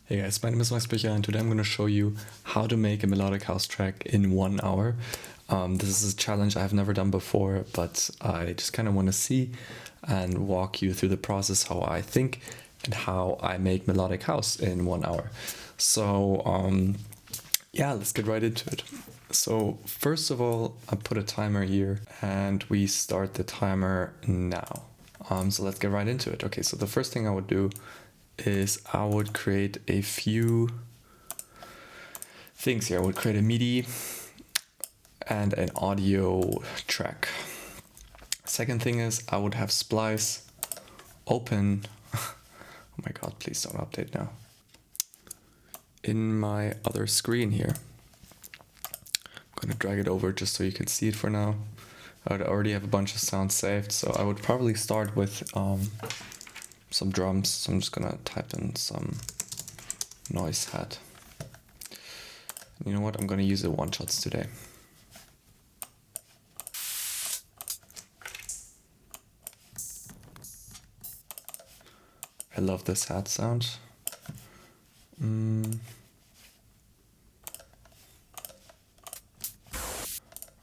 Hey guys, my name is Max Becher and today I'm going to show you how to make a melodic house track in 1 hour. This is a challenge I've never done before, but I just kind of want to see and walk you through the process, how I think and how I make melodic house in 1 hour. So yeah, let's get right into it. So first of all, I put a timer here and we start the timer now. So let's get right into it. Okay, so the first thing I would do is I would create a few things here. I would create a MIDI and an audio track. Second thing is I would have Splice open. Oh my god, please don't update now. In my other screen here. I'm gonna drag it over just so you can see it for now. I would already have a bunch of sounds saved, so I would probably start with some drums. So I'm just gonna type in some noise hat. You know what? I'm gonna use the one shots today. I love this hat sound.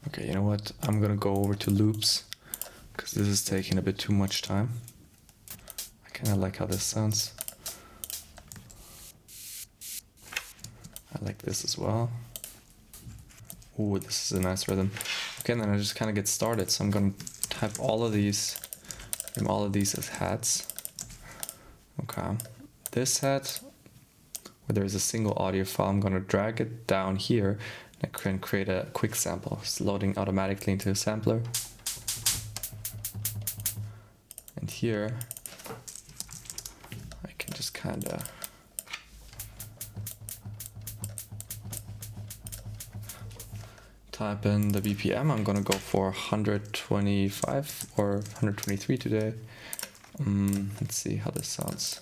Okay, you know what? I'm gonna go over to loops because this is taking a bit too much time. I kind of like how this sounds. I like this as well. Ooh, this is a nice rhythm. Okay, and then I just kind of get started. So I'm gonna type all of these, name all of these as hats. Okay, this hat, where there's a single audio file, I'm gonna drag it down here and I can create a quick sample. It's loading automatically into a sampler. And here, I can just kind of type in the BPM. I'm gonna go for 125 or 123 today. Let's see how this sounds.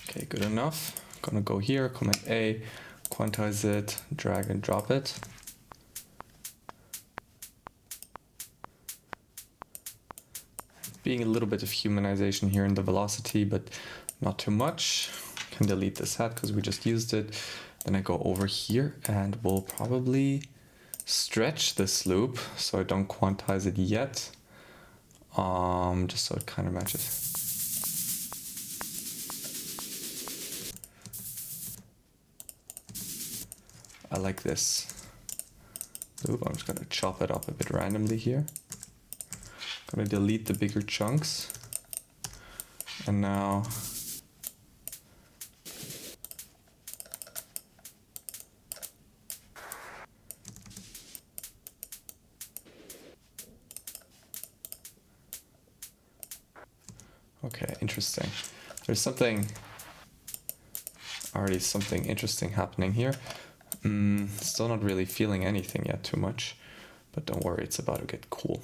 Okay, good enough. I'm gonna go here, Command A, quantize it, drag and drop it. Being a little bit of humanization here in the velocity, but not too much. Can delete this hat because we just used it. Then I go over here and we'll probably stretch this loop so I don't quantize it yet. Just so it kind of matches. I like this loop. I'm just gonna chop it up a bit randomly here. Gonna delete the bigger chunks. And now okay, interesting. There's something interesting happening here. Still not really feeling anything yet too much, but don't worry, it's about to get cool.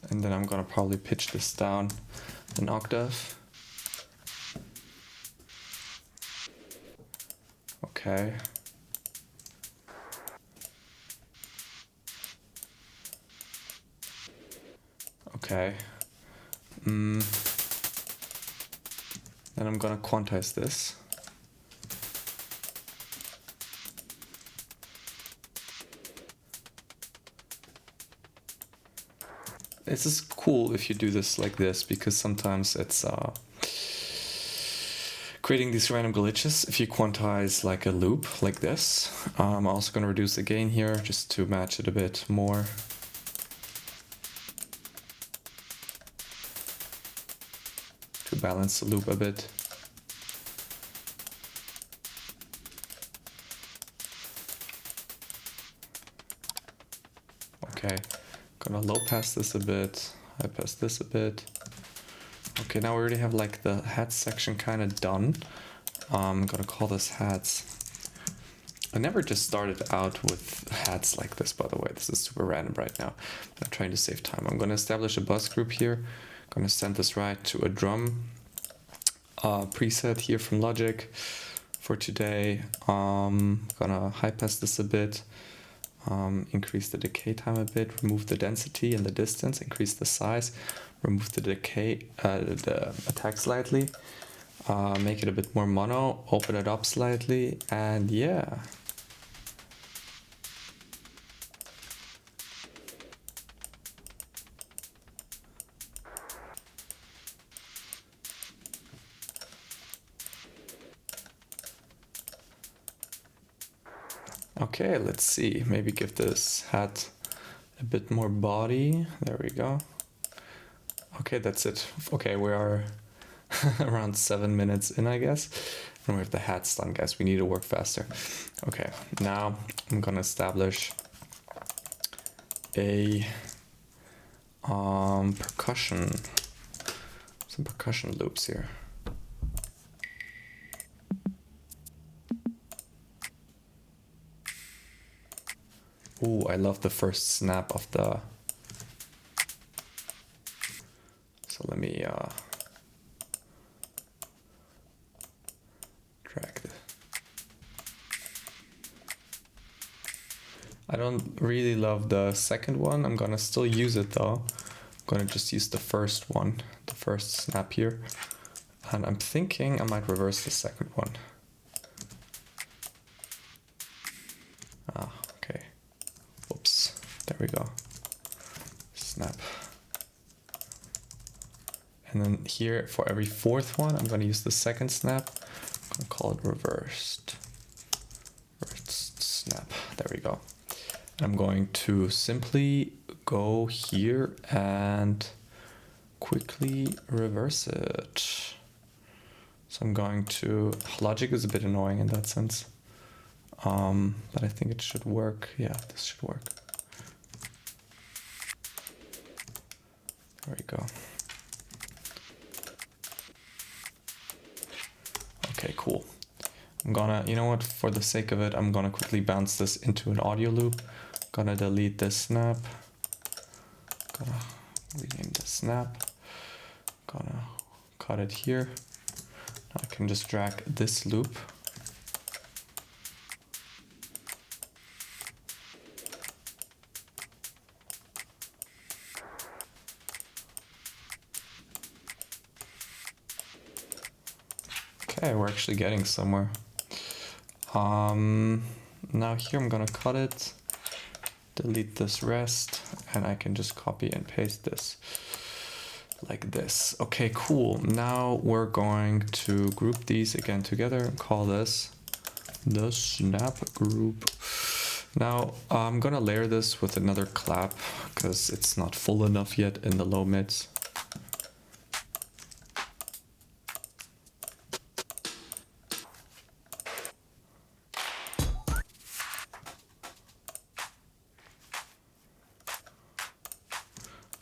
And then I'm gonna probably pitch this down an octave. Okay. Okay. Then I'm gonna quantize this. This is cool if you do this like this, because sometimes it's creating these random glitches if you quantize like a loop like this. I'm also going to reduce the gain here just to match it a bit more. To balance the loop a bit. Okay. Gonna low pass this a bit, high pass this a bit. Okay, now we already have like the hats section kind of done. I'm gonna call this hats. I never just started out with hats like this, by the way. This is super random right now. I'm trying to save time. I'm gonna establish a bus group here. I'm gonna send this right to a drum preset here from Logic for today. Gonna high pass this a bit, increase the decay time a bit, remove the density and the distance, increase the size, remove the decay, the attack slightly, make it a bit more mono, open it up slightly, and yeah. Okay, let's see. Maybe give this hat a bit more body. There we go. Okay, that's it. Okay, we are around 7 minutes in, I guess. And we have the hats done, guys. We need to work faster. Okay, now I'm gonna establish a percussion, some percussion loops here. Ooh, I love the first snap of the... So let me drag this. I don't really love the second one. I'm gonna still use it though. I'm gonna just use the first one, the first snap here. And I'm thinking I might reverse the second one. Ah, okay. Whoops, there we go. Snap. And then here for every fourth one, I'm gonna use the second snap. I'm gonna call it reversed. Reversed snap, there we go. I'm going to simply go here and quickly reverse it. So I'm going to, Logic is a bit annoying in that sense, but I think it should work. Yeah, this should work. There we go. Okay, cool. I'm gonna, you know what, for the sake of it, I'm gonna quickly bounce this into an audio loop. Gonna delete this snap. Gonna rename the snap. Gonna cut it here. Now I can just drag this loop. Okay, we're actually getting somewhere. Now here I'm gonna cut it, delete this rest, and I can just copy and paste this like this. Okay, cool. Now we're going to group these again together and call this the snap group. Now I'm gonna layer this with another clap because it's not full enough yet in the low mids.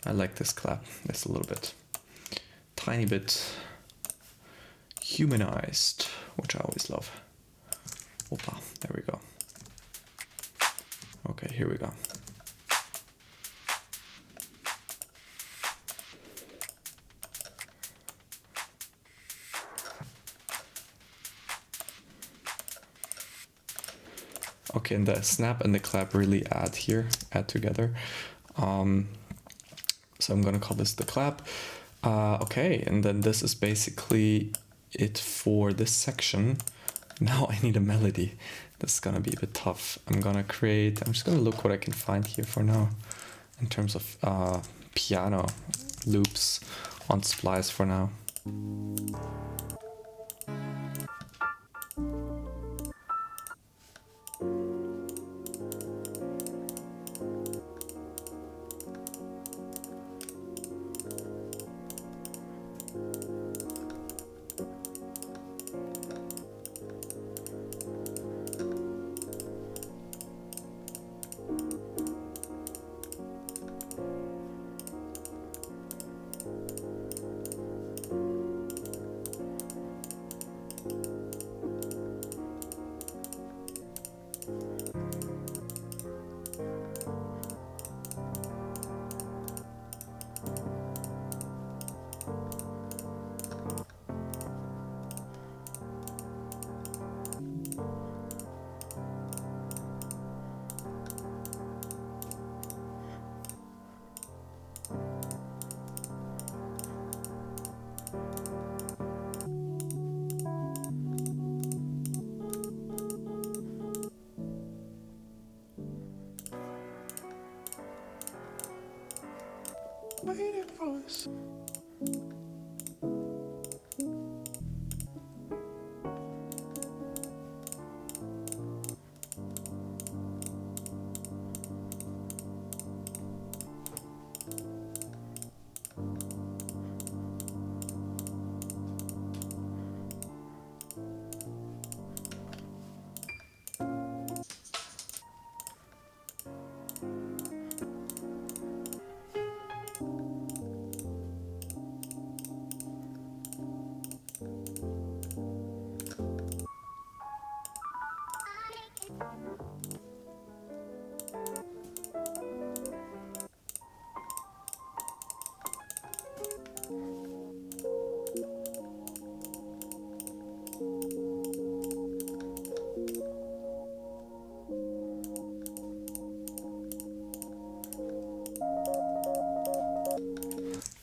I like this clap. It's a little bit, tiny bit humanized, which I always love. Opa, there we go. Okay, here we go. Okay, and the snap and the clap really add together. So I'm gonna call this the clap. Okay, and then this is basically it for this section. Now I need a melody. This is gonna be a bit tough. I'm just gonna look what I can find here for now in terms of piano loops on Splice for now.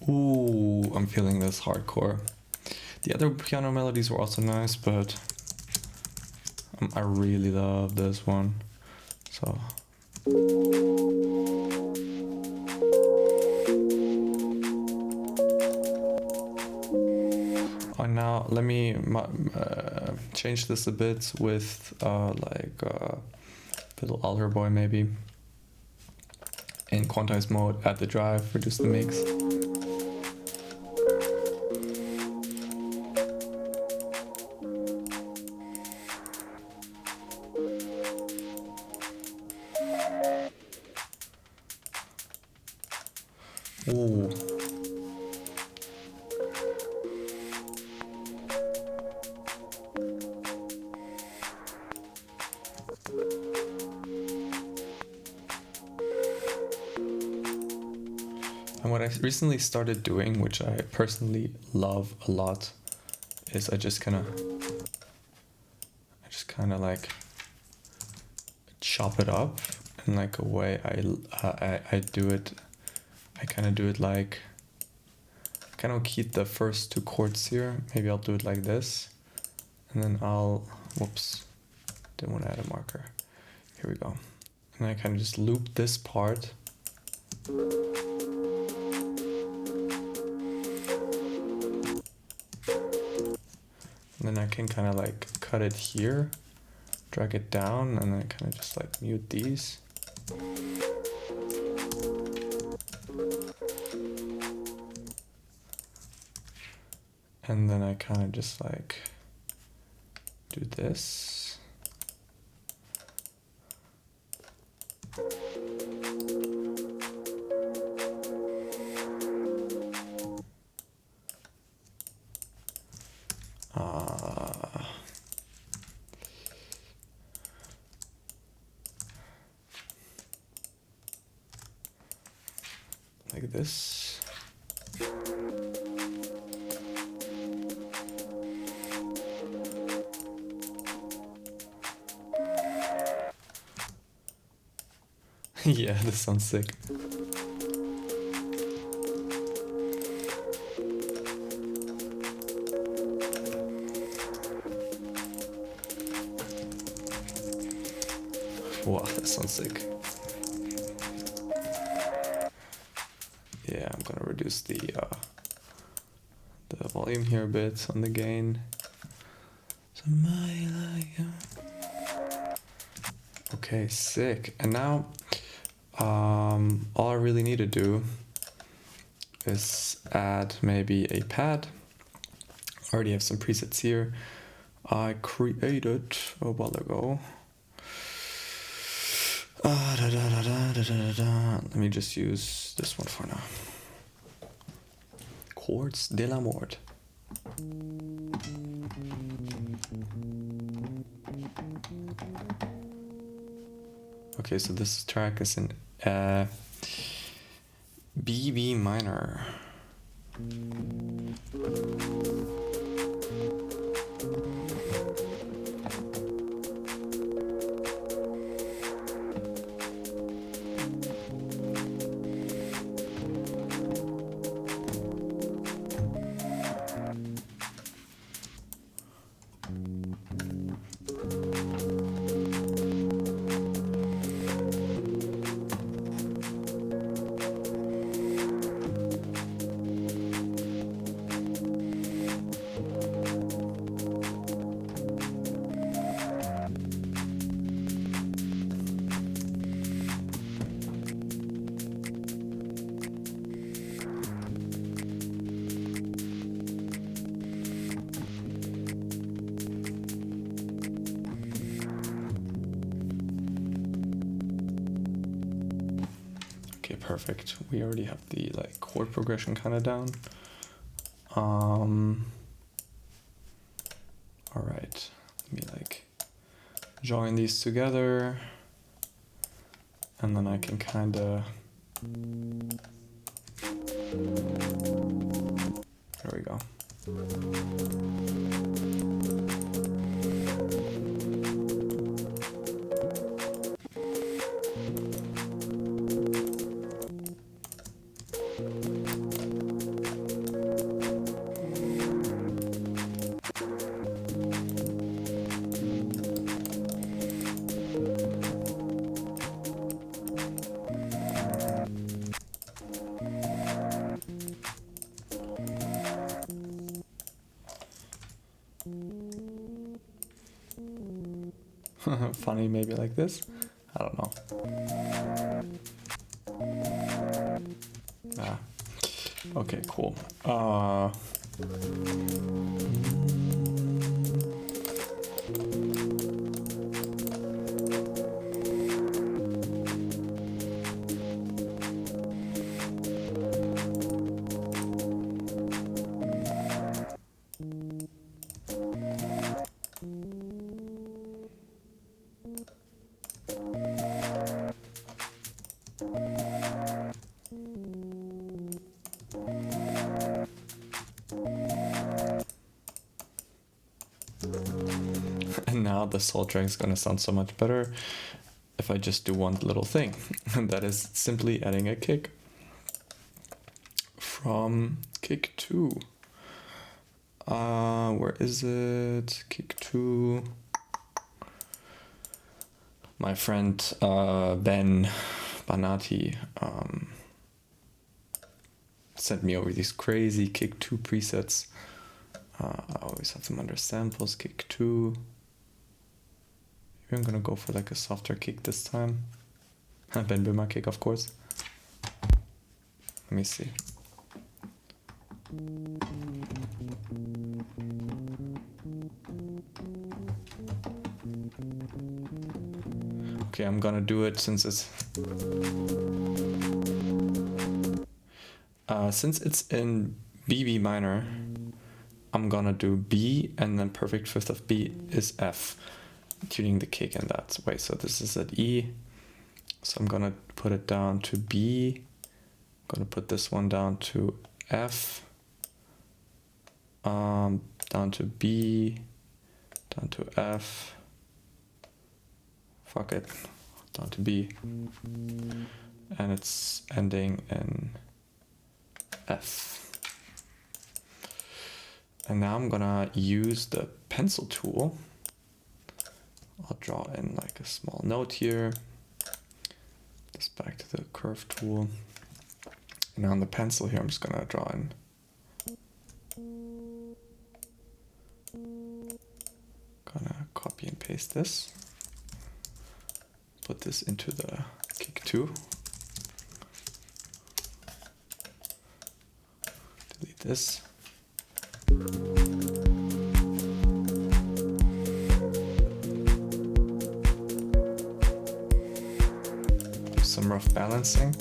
Ooh, I'm feeling this hardcore. The other piano melodies were also nice, but I really love this one. So. Oh, now let me change this a bit with like little alter boy maybe. In quantized mode, add the drive, reduce the mix. Ooh. And what I recently started doing, which I personally love a lot, is I just kind of like chop it up in like a way I do it. I kind of do it like, kind of keep the first two chords here. Maybe I'll do it like this, and then whoops, didn't want to add a marker. Here we go. And I kind of just loop this part. And then I can kind of like cut it here, drag it down, and then kind of just like mute these. And then I kind of just like do this. Like this. Yeah, this sounds sick. Wow, that sounds sick. Yeah, I'm gonna reduce the volume here a bit on the gain. Okay, sick. And now all I really need to do is add maybe a pad. I already have some presets here. I created a while ago. Let me just use this one for now. Chords de la Mort. Okay, so this track is in B minor. perfect. We already have the like chord progression kind of down. All right, let me like join these together, and then I can kind of, there we go. Funny, maybe like this. I don't know. Ah. Okay, cool. And now the soul track is gonna sound so much better if I just do one little thing, and that is simply adding a kick from kick 2. Where is it? Kick 2. My friend Ben Banati sent me over these crazy kick 2 presets. I always have them under samples. Kick 2. I'm gonna go for like a softer kick this time. Ben Böhmer kick, of course. Let me see. Okay, I'm gonna do it since it's in B minor. I'm gonna do B, and then perfect fifth of B is F, tuning the kick in that way. So this is at E, so I'm gonna put it down to B. I'm gonna put this one down to F, down to B, down to F, fuck it, down to B, and it's ending in F. And now I'm gonna use the pencil tool. I'll draw in like a small note here. This back to the curve tool. And on the pencil here, I'm just gonna draw in. Gonna copy and paste this. Put this into the kick 2. Delete this. Do some rough balancing.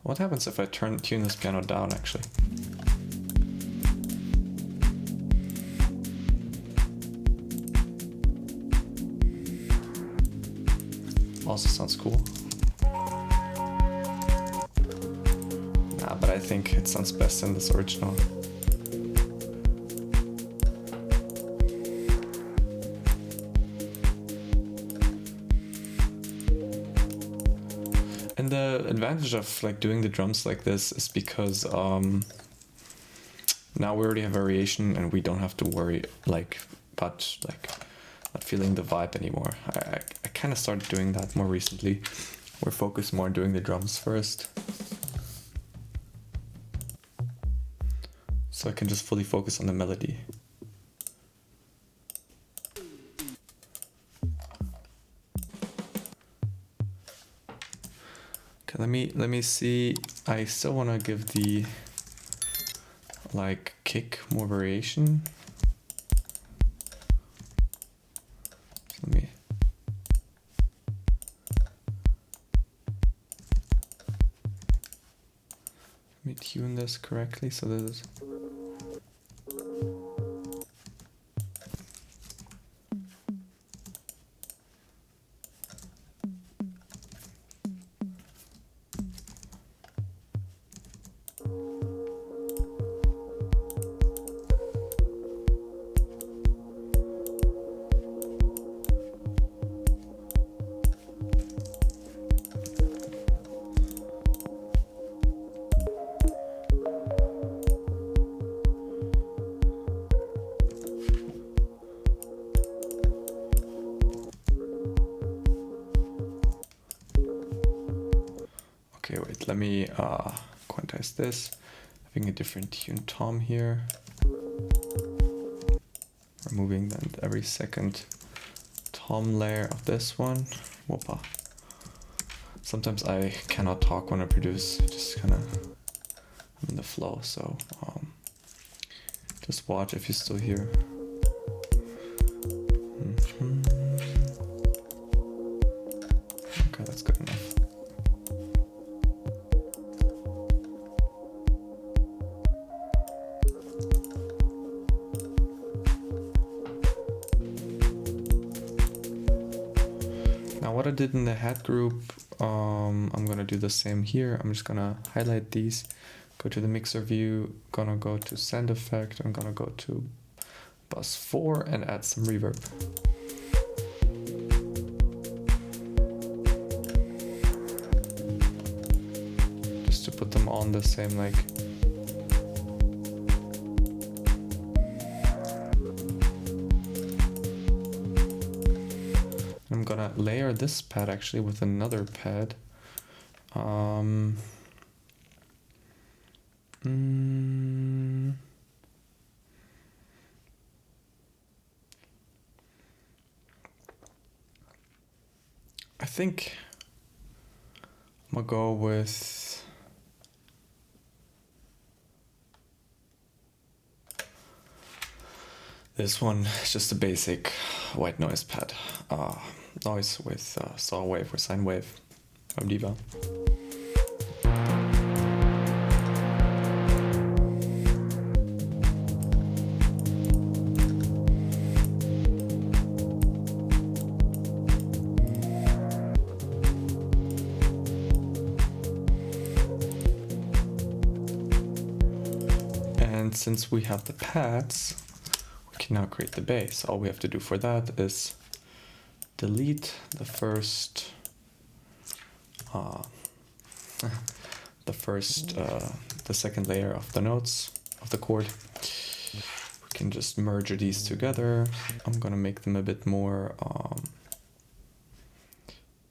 What happens if I tune this piano down actually? Also sounds cool. Nah, but I think it sounds best in this original. And the advantage of like doing the drums like this is because now we already have variation and we don't have to worry about not feeling the vibe anymore. I kind of started doing that more recently. We're focused more on doing the drums first. So I can just fully focus on the melody. Okay, let me see. I still want to give the like kick, more variation. Let me tune this correctly so this is okay, wait, let me quantize this. Having a different tune tom here. Removing then every second tom layer of this one. Whoopa. Sometimes I cannot talk when I produce, just kind of I'm in the flow, so just watch if you're still here. Okay, that's good enough. Now what I did in the head group, I'm gonna do the same here. I'm just gonna highlight these, go to the mixer view, gonna go to send effect, I'm gonna go to bus 4 and add some reverb. Just to put them on the same like I'm gonna layer this pad actually with another pad. I think I'm gonna go with this one. It's just a basic white noise pad. Noise with saw wave or sine wave from Diva. And since we have the pads, we can now create the bass. All we have to do for that is delete the first the second layer of the notes of the chord. We can just merge these together. I'm gonna make them a bit more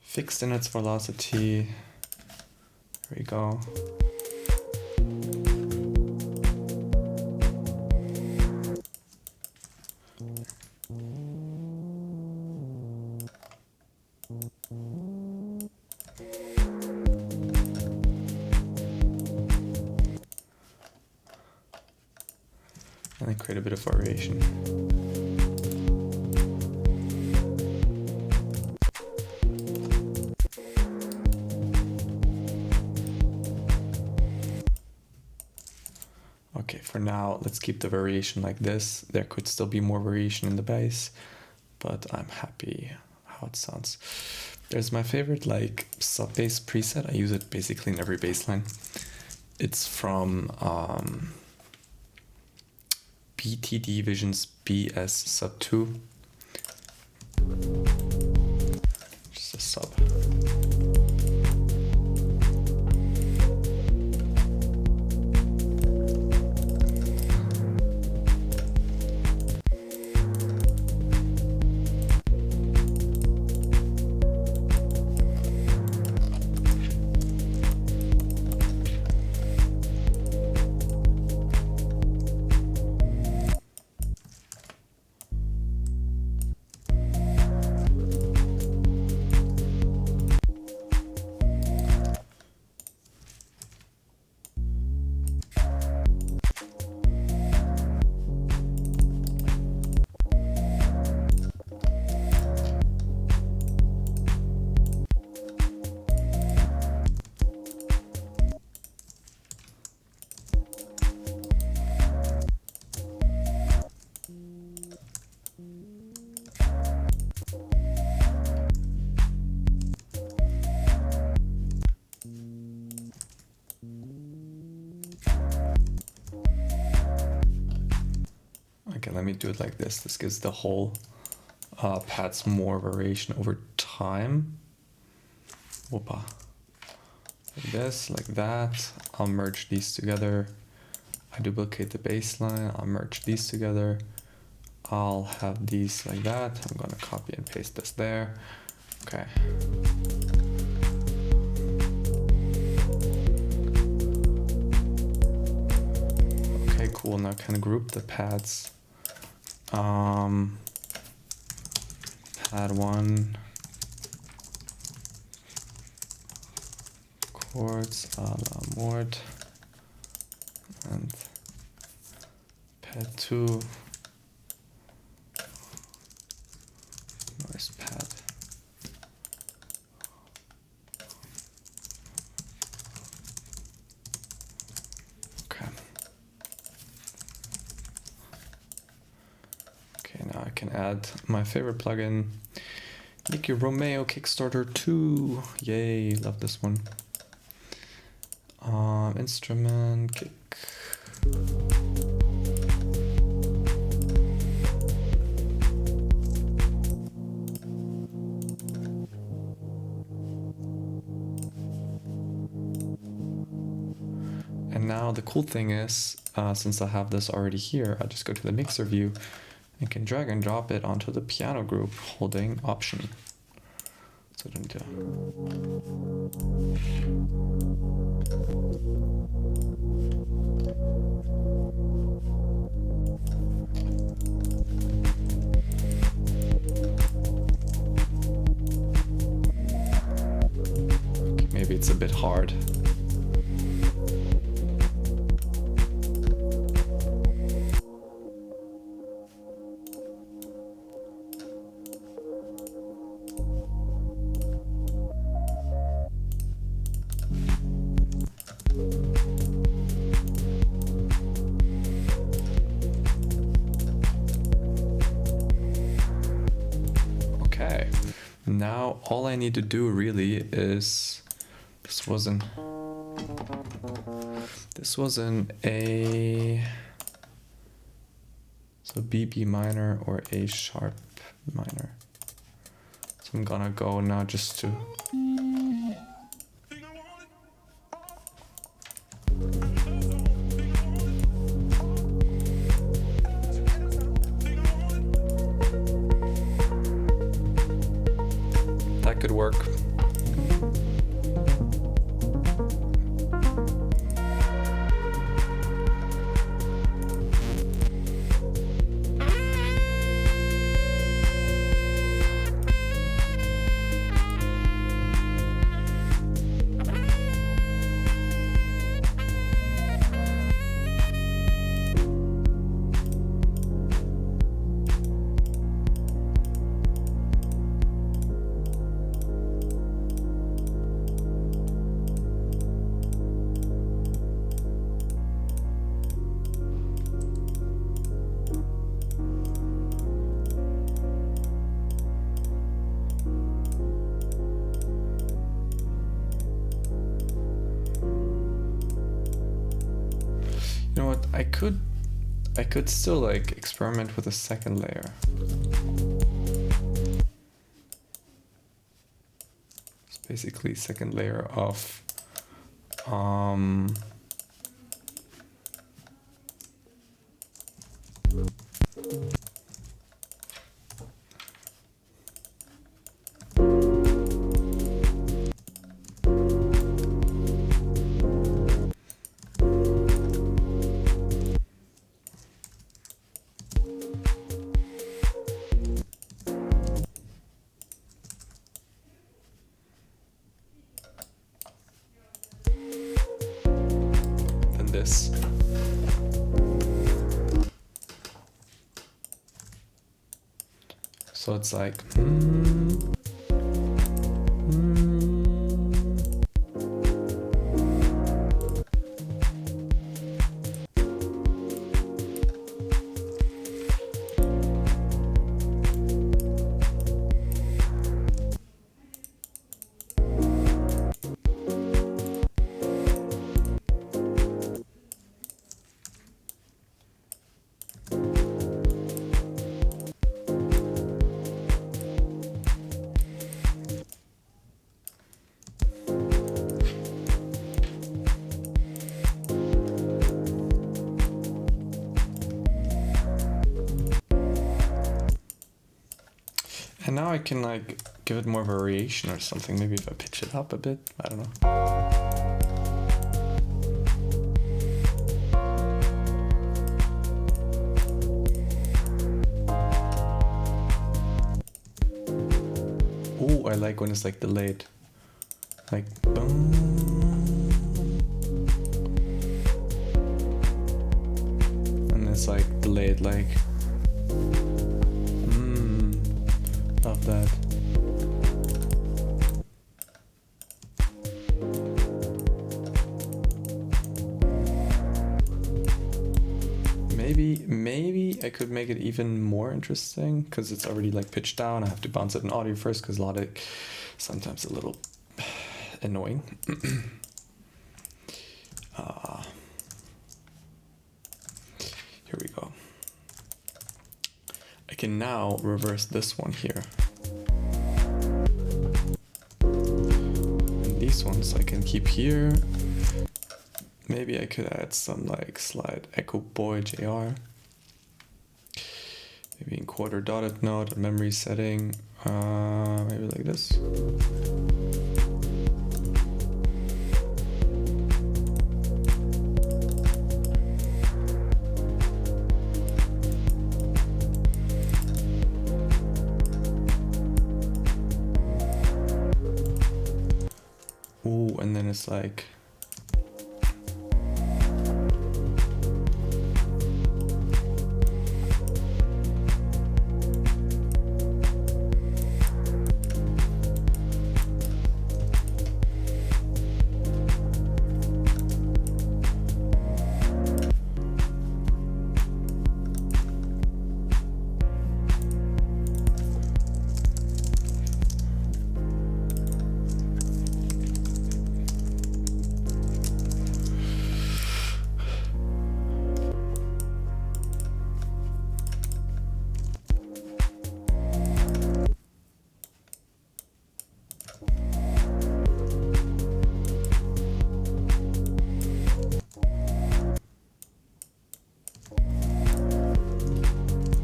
fixed in its velocity. There we go. And then create a bit of variation. Okay, for now, let's keep the variation like this. There could still be more variation in the bass, but I'm happy how it sounds. There's my favorite like sub bass preset. I use it basically in every bass line. It's from BTD Vision's BS sub 2. Just a sub. do it like this. This gives the whole pads more variation over time. Whoopa. Like this, like that. I'll merge these together. I duplicate the baseline. I'll merge these together. I'll have these like that. I'm gonna copy and paste this there. Okay. Okay, cool. Now I can group the pads. Pad 1. Chords a la Mort. And pad 2. Where's pad? Okay. Okay, now I can add my favorite plugin, Nicky Romeo Kickstarter 2. Yay, love this one. Instrument, kick. And now the cool thing is, since I have this already here, I just go to the mixer view and can drag and drop it onto the piano group holding Option. So I don't do. Okay, maybe it's a bit hard. Now all I need to do really is, this was an A, so B minor or A sharp minor. So I'm gonna go now just to could work. You know what, I could still like experiment with a second layer. It's basically second layer of this. So it's like And now I can like give it more variation or something. Maybe if I pitch it up a bit, I don't know. Oh, I like when it's like delayed. Like boom. And it's like delayed, like love that. Maybe I could make it even more interesting because it's already like pitched down. I have to bounce it in audio first because Melodic sometimes a little annoying. Here we go. I can now reverse this one here. And these ones I can keep here. Maybe I could add some like slide echo boy JR. Maybe in quarter dotted note, a memory setting. Maybe like this. Ooh, and then it's like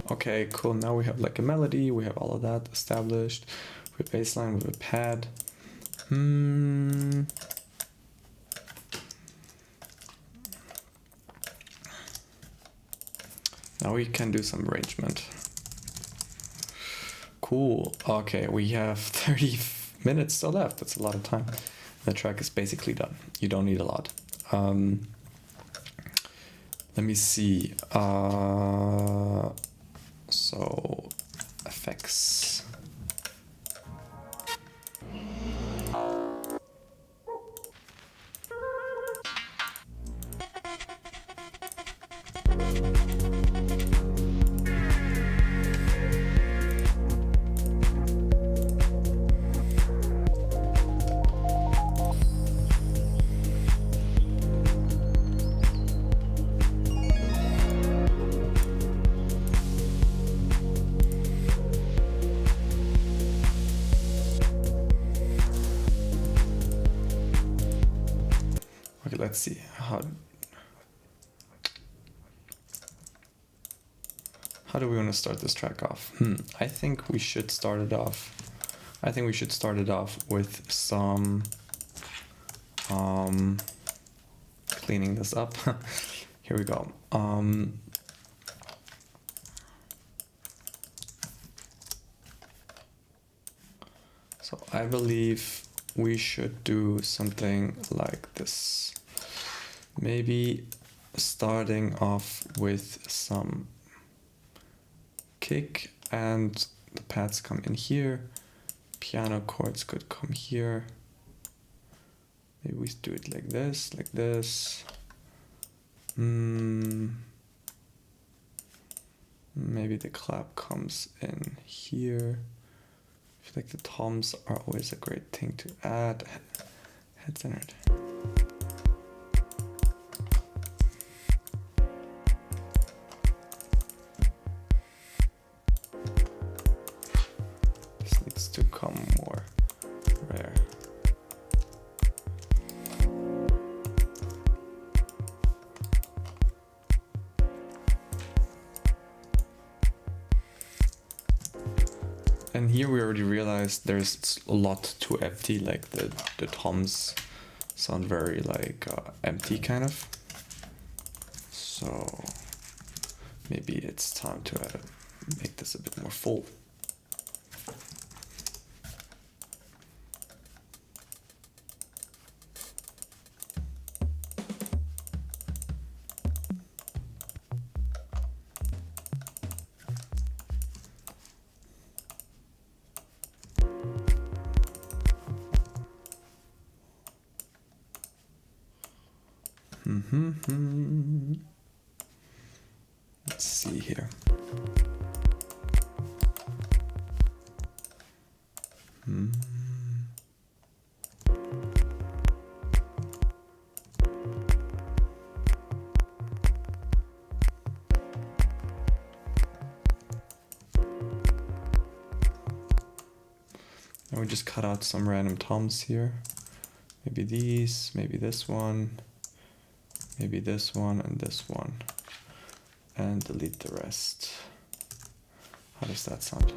okay, cool. Now we have like a melody, we have all of that established. We have bass line, we have a pad. Now we can do some arrangement. Cool. Okay, we have 30 minutes still left. That's a lot of time. The track is basically done. You don't need a lot. Let me see. So effects. Okay, let's see how do we want to start this track off? I think we should start it off. I think we should start it off with some cleaning this up. Here we go. So I believe we should do something like this. Maybe starting off with some kick and the pads come in here. Piano chords could come here. Maybe we do it like this, like this. Maybe the clap comes in here. I feel like the toms are always a great thing to add. Head centered. This needs to come more rare. And here we already realized there's a lot too empty, like the toms sound very like empty kind of. So maybe it's time to make this a bit more full. Let's see here. And we just cut out some random toms here. Maybe these, maybe this one, maybe this one and this one. And delete the rest. How does that sound?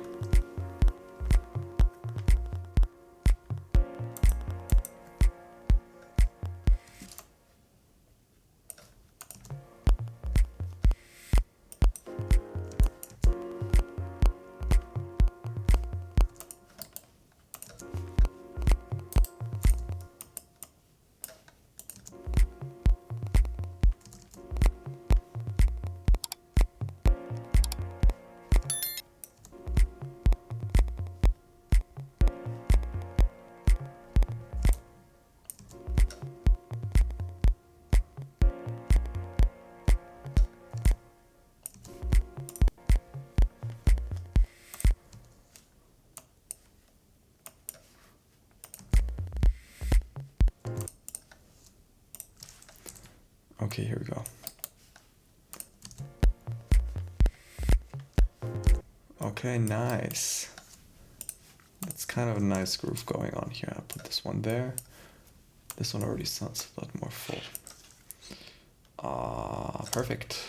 Okay, here we go. Okay, nice. That's kind of a nice groove going on here. I'll put this one there. This one already sounds a lot more full. Perfect.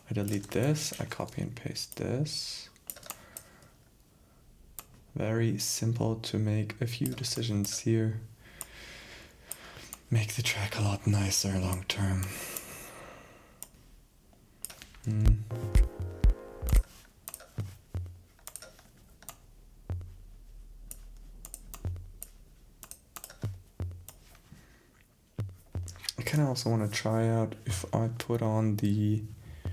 I delete this, I copy and paste this. Very simple to make a few decisions here. Make the track a lot nicer long term. I kind of also want to try out if I put on the, I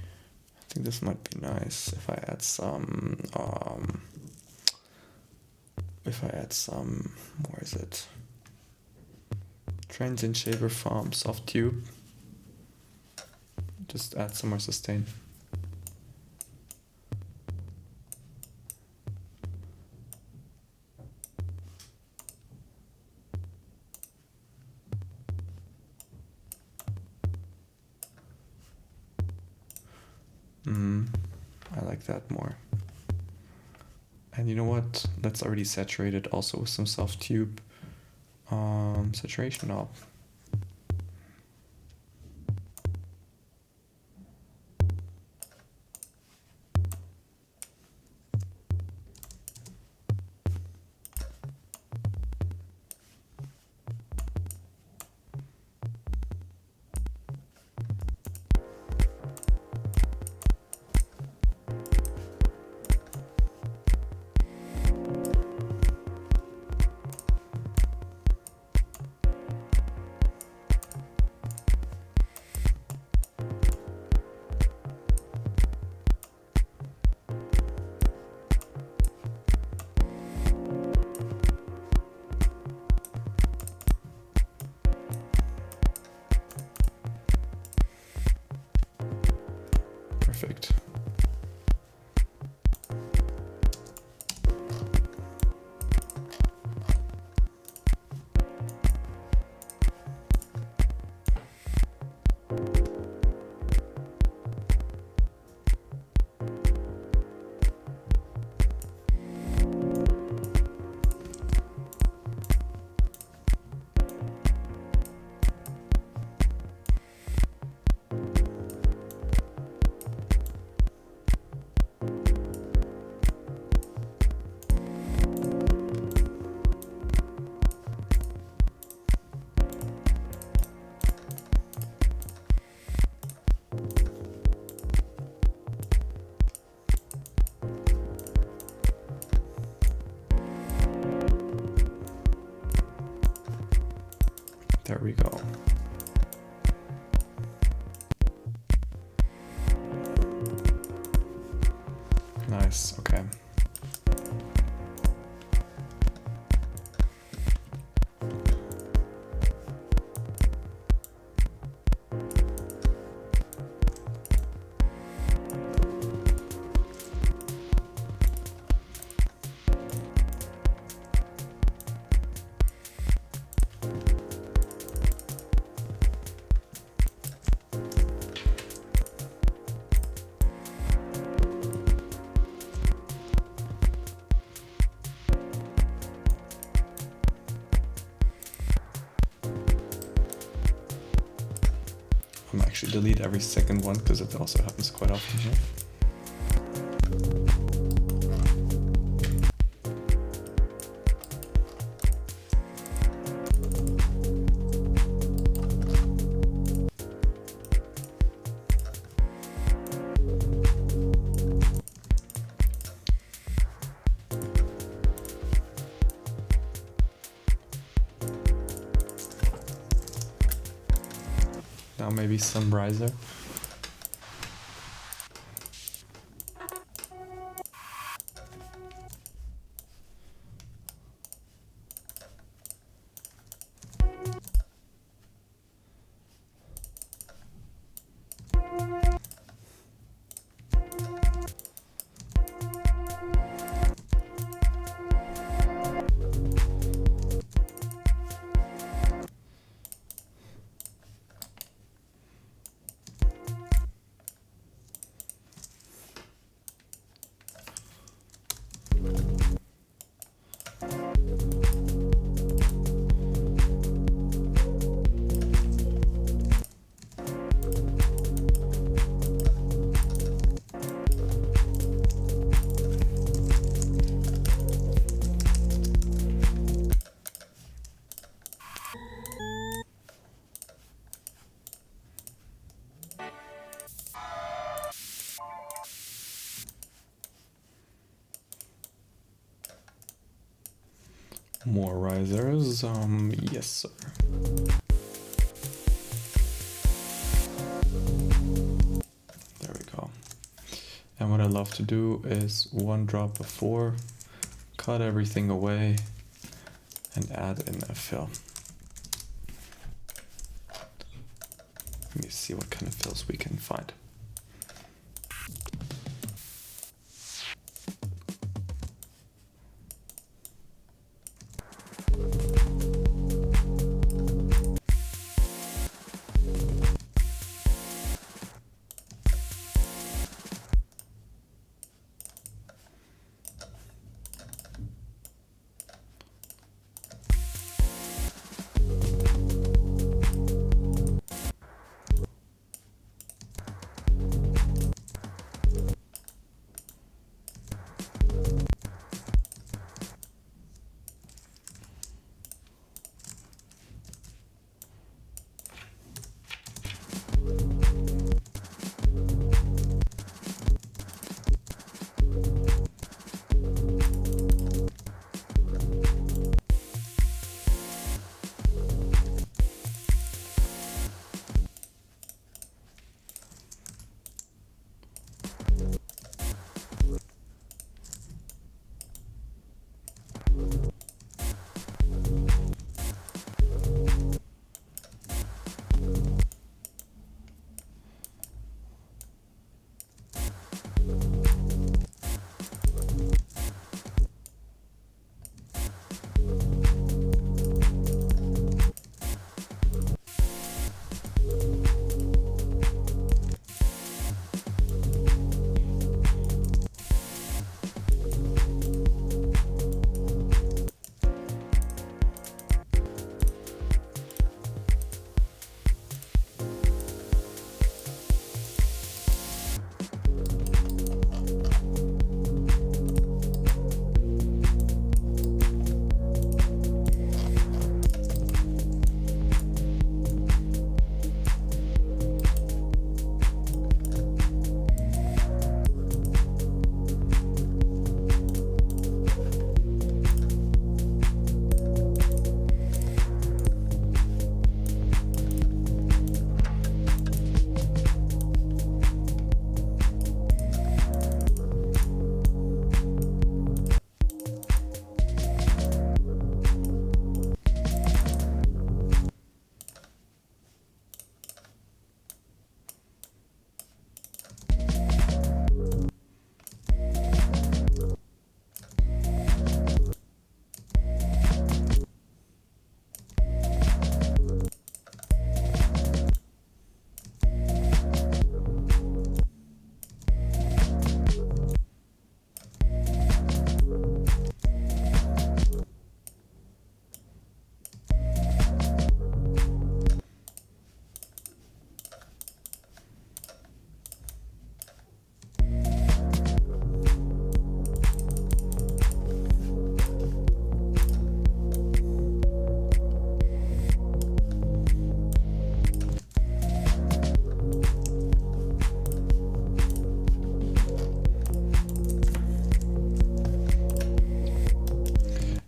think this might be nice if I add some, where is it? Transient Shaper from Soft Tube. Just add some more sustain. I like that more. And you know what? Let's already saturate it also with some Soft Tube saturation knob. There we go. Nice, okay. I'm actually delete every second one because it also happens quite often here. Now maybe some riser. More risers, yes sir. There we go. And what I love to do is one drop before, cut everything away, and add in a fill. Let me see what kind of fills we can find.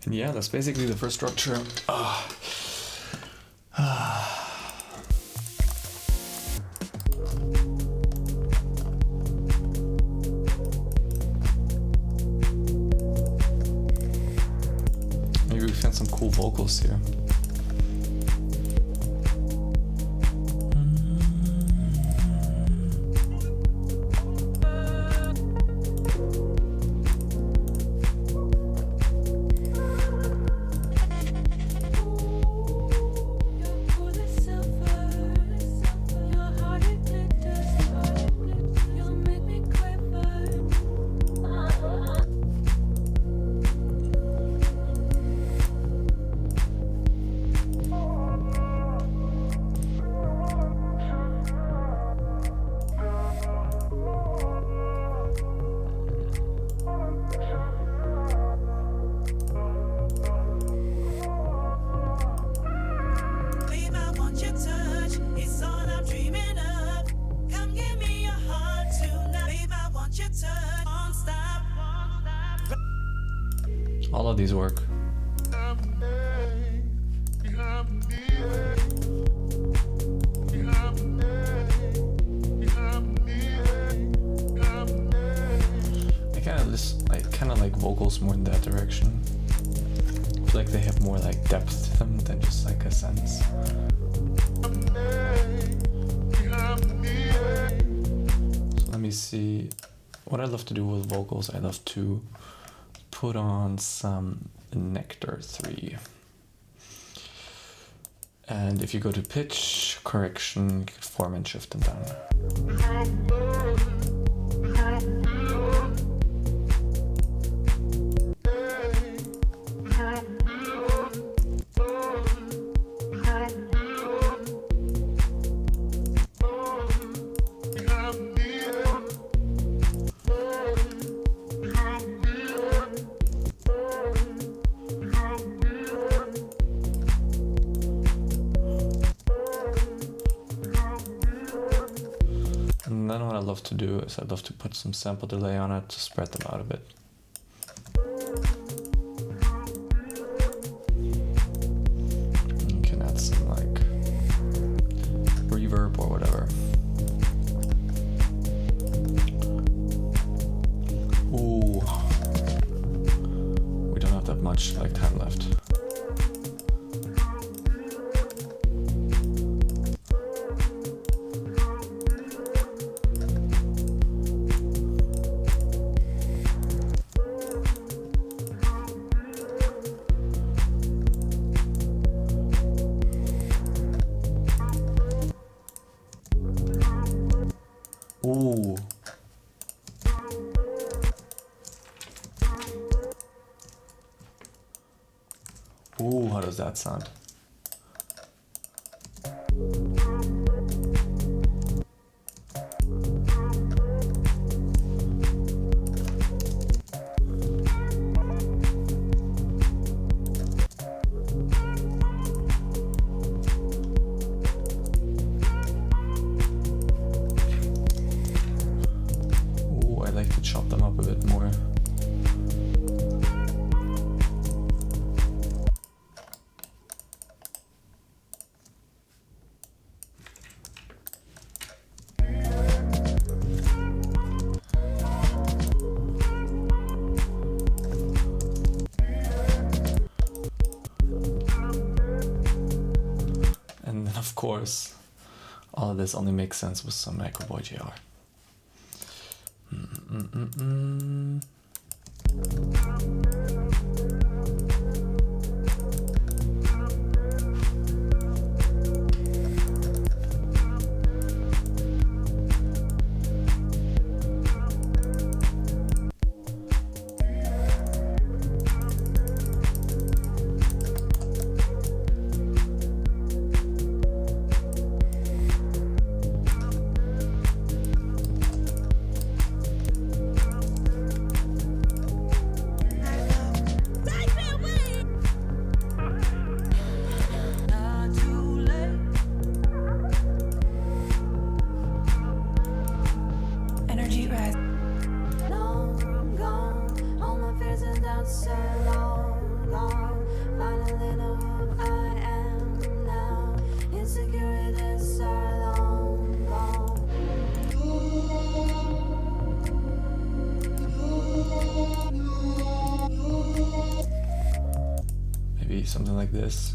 Yeah, that's basically the first structure. Maybe we found some cool vocals here. All of these work. I kind of like vocals more in that direction. I feel like they have more like depth to them than just like a sense. So let me see. What I love to do with vocals, I love to put on some Nectar 3. And if you go to pitch correction, you can form and shift them down. And then what I love to do is I love to put some sample delay on it to spread them out a bit. You can add some like reverb or whatever. Ooh, we don't have that much like time left. Ooh. Ooh, how does that sound? I like to chop them up a bit more. And then of course, all of this only makes sense with some Microboy JR. something like this.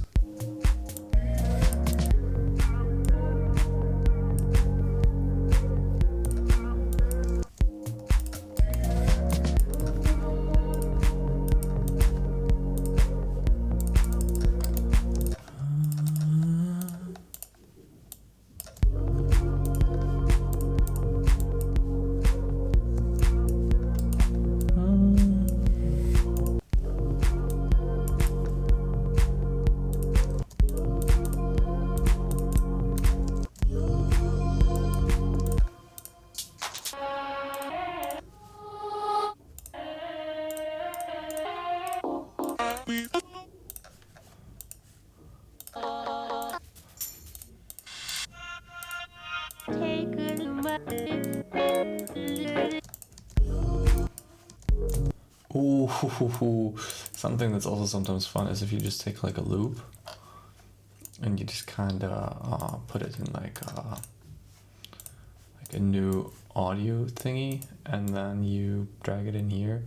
Ooh, something that's also sometimes fun is if you just take like a loop and you just kind of put it in like a new audio thingy, and then you drag it in here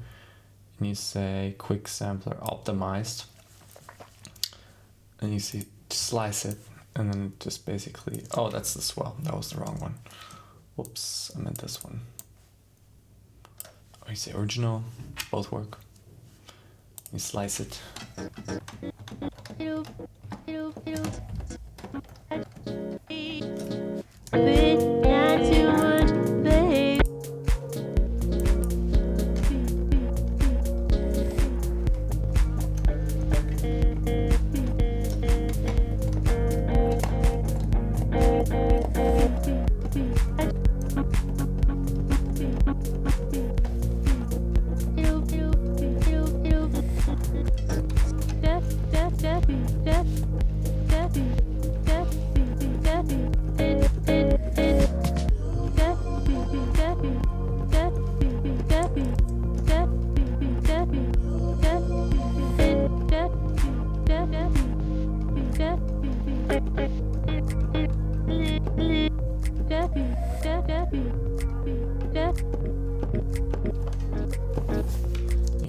and you say quick sampler optimized, and you see slice it, and then just basically, oh, that's the swell, that was the wrong one, whoops, I meant this one. Or you say original, both work. You slice it. You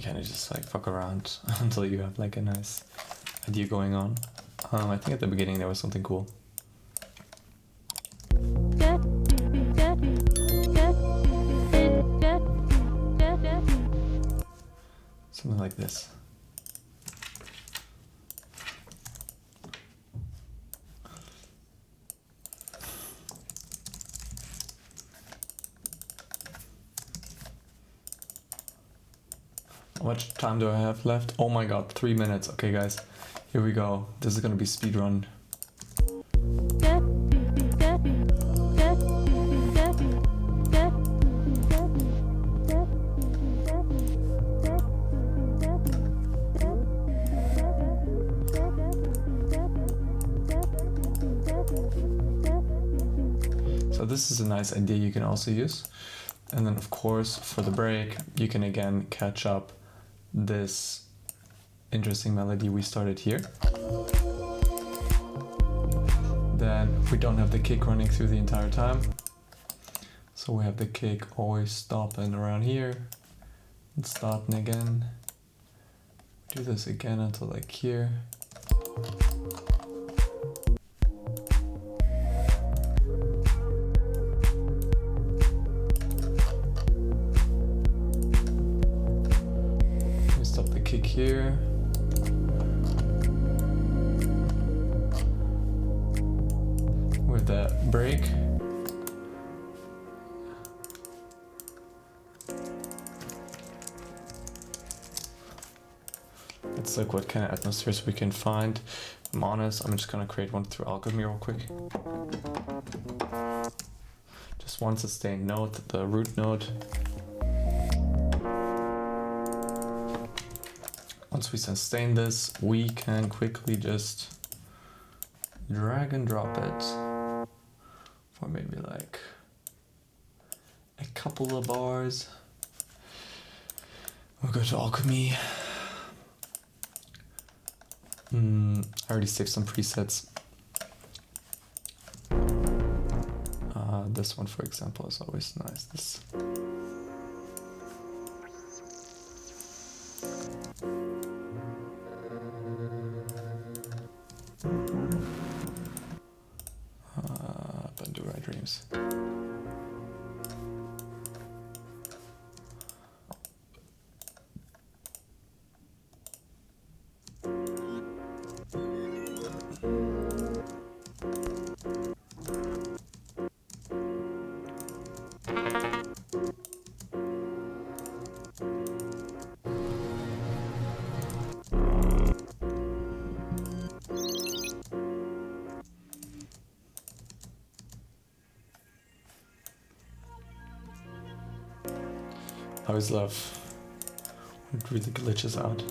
kind of just like fuck around until you have like a nice idea going on. I think at the beginning there was something cool. Something like this. How much time do I have left? Oh my god, 3 minutes. Okay guys, here we go. This is gonna be speed run. So this is a nice idea you can also use. And then of course for the break, you can again catch up this interesting melody we started here. Then we don't have the kick running through the entire time. So we have the kick always stopping around here and starting again. Do this again until like here. Stop the kick here. With the break. Let's look what kind of atmospheres we can find. If I'm honest, I'm just gonna create one through Alchemy real quick. Just one sustained note, the root note. Once we sustain this, we can quickly just drag and drop it for maybe like a couple of bars. We'll go to Alchemy. I already saved some presets. This one, for example, is always nice. This. always love when it really glitches out.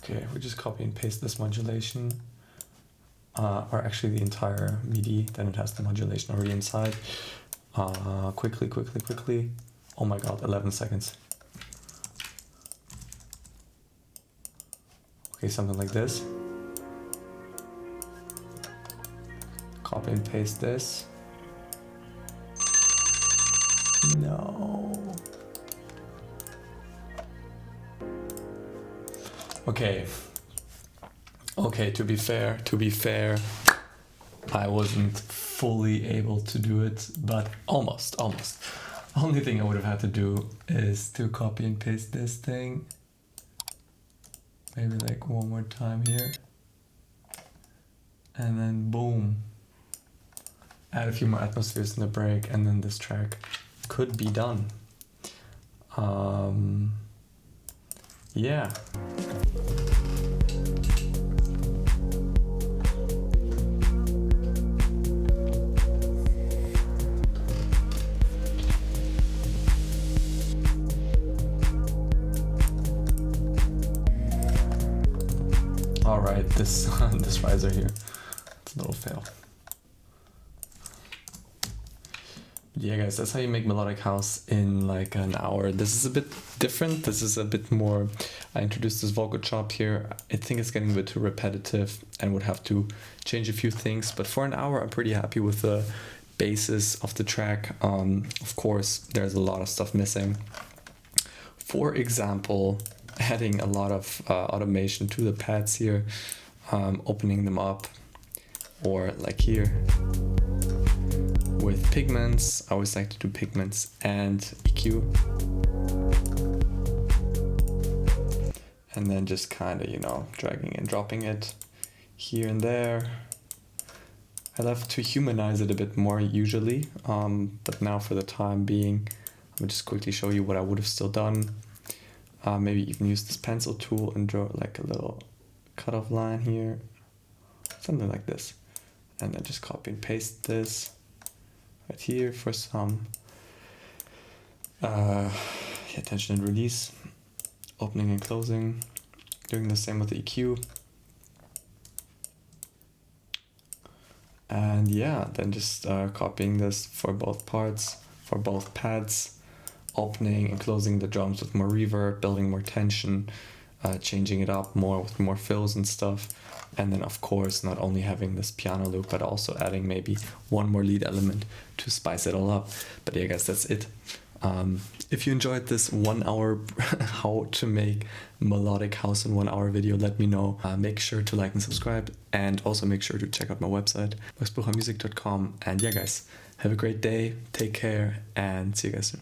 Okay, we just copy and paste this modulation, or actually the entire MIDI, then it has the modulation already inside. Quickly. Oh my god, 11 seconds. Okay, something like this. Copy and paste this. No. Okay, to be fair, I wasn't fully able to do it, but almost. Only thing I would have had to do is to copy and paste this thing. Maybe like one more time here. And then boom. Add a few more atmospheres in the break, and then this track could be done. Yeah. All right, this riser here, it's a little fail. Yeah guys, that's how you make melodic house in like an hour. This is a bit different. This is a bit more, I introduced this vocal chop here. I think it's getting a bit too repetitive and would have to change a few things, but for an hour I'm pretty happy with the basis of the track. Of course there's a lot of stuff missing. For example, adding a lot of automation to the pads here, opening them up, or like here with pigments. I always like to do pigments and EQ, and then just kind of, you know, dragging and dropping it here and there. I love to humanize it a bit more usually, but now for the time being, I'll just quickly show you what I would have still done. Maybe even use this pencil tool and draw like a little cutoff line here, something like this, and then just copy and paste this right here for some tension and release, opening and closing, doing the same with the EQ, and yeah, then just copying this for both parts, for both pads, opening and closing the drums with more reverb, building more tension, changing it up more with more fills and stuff. And then of course not only having this piano loop, but also adding maybe one more lead element to spice it all up. But yeah guys, that's it. If you enjoyed this 1 hour how to make melodic house in 1 hour video, let me know. Make sure to like and subscribe, and also make sure to check out my website, maxbruchermusic.com. And yeah guys, have a great day, take care, and see you guys soon.